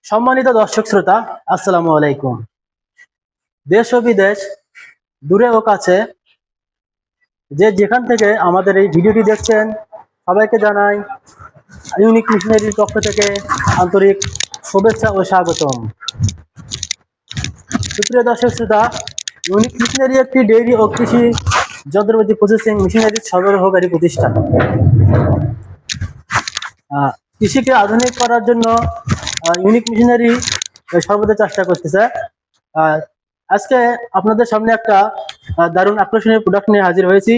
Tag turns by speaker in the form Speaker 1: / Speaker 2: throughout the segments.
Speaker 1: সম্মানিত দর্শক শ্রোতা, আসসালামু আলাইকুম। দেশ ও বিদেশ, দূরে ও কাছে, যে যেখান থেকে আমাদের এই ভিডিওটি দেখছেন, সবাইকে জানাই ইউনিক মিশনারির পক্ষ থেকে আন্তরিক শুভেচ্ছা ও স্বাগতম। সুপ্রিয় দর্শক শ্রোতা, ইউনিক মিশনারি একটি ডেইরি ও কৃষি যন্ত্রপাতি প্রসেসিং মিশনারি সরবরাহকারী প্রতিষ্ঠান। কৃষিকে আধুনিক করার জন্য ইউনিক মিশনারি সর্বদা চেষ্টা করতেছে। আজকে আপনাদের সামনে একটা দারুণ আকর্ষণীয় প্রোডাক্ট নিয়ে হাজির হয়েছি।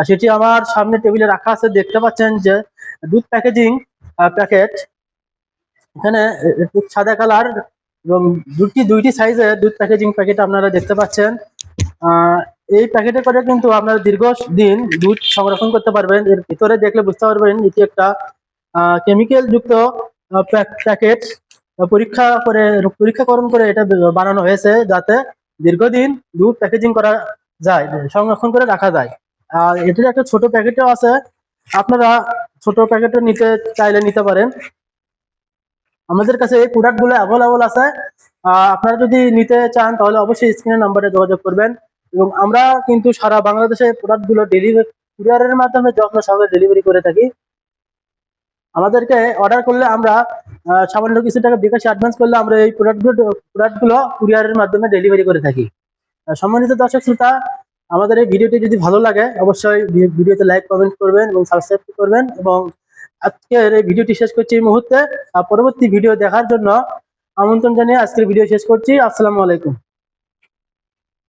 Speaker 1: সেটি আমার সামনে টেবিলে রাখা আছে। দেখতে পাচ্ছেন যে দুধ প্যাকেজিং প্যাকেট, এখানে সাদা কালার এবং দুইটি সাইজের দুধ প্যাকেজিং প্যাকেট আপনারা দেখতে পাচ্ছেন। এই প্যাকেটে করে কিন্তু আপনারা দীর্ঘদিন দুধ সংরক্ষণ করতে পারবেন। এর ভিতরে দেখলে বুঝতে পারবেন এটি একটা কেমিক্যাল যুক্ত প্যাকেট। পরীক্ষাকরণ করে এটা বানানো হয়েছে যাতে দীর্ঘদিন দুধ প্যাকেজিং করা যায়, সংরক্ষণ করে রাখা যায়। আর এটির একটা ছোট প্যাকেটও আছে, আপনারা ছোট প্যাকেটও নিতে চাইলে নিতে পারেন। আমাদের কাছে এই প্রোডাক্টগুলো অ্যাভেলেবল আছে। আপনারা যদি নিতে চান তাহলে অবশ্যই স্ক্রিনের নাম্বারে যোগাযোগ করবেন। এবং আমরা কিন্তু সারা বাংলাদেশে প্রোডাক্টগুলো কুরিয়ারের মাধ্যমে যত্ন সহকারে ডেলিভারি করে থাকি। আমাদেরকে অর্ডার করলে আমরা সামান্য কিছু টাকা বিকাশে অ্যাডভান্স করলে আমরা এই প্রোডাক্টগুলো কুরিয়ারের মাধ্যমে ডেলিভারি করে থাকি। সম্মানিত দর্শক শ্রোতা, আমাদের এই ভিডিওটি যদি ভালো লাগে অবশ্যই ভিডিওতে লাইক কমেন্ট করবেন এবং সাবস্ক্রাইব করবেন। এবং আজকের এই ভিডিওটি শেষ করছি এই মুহূর্তে। পরবর্তী ভিডিও দেখার জন্য আমন্ত্রণ জানিয়ে আজকের ভিডিও শেষ করছি। আসসালামু আলাইকুম।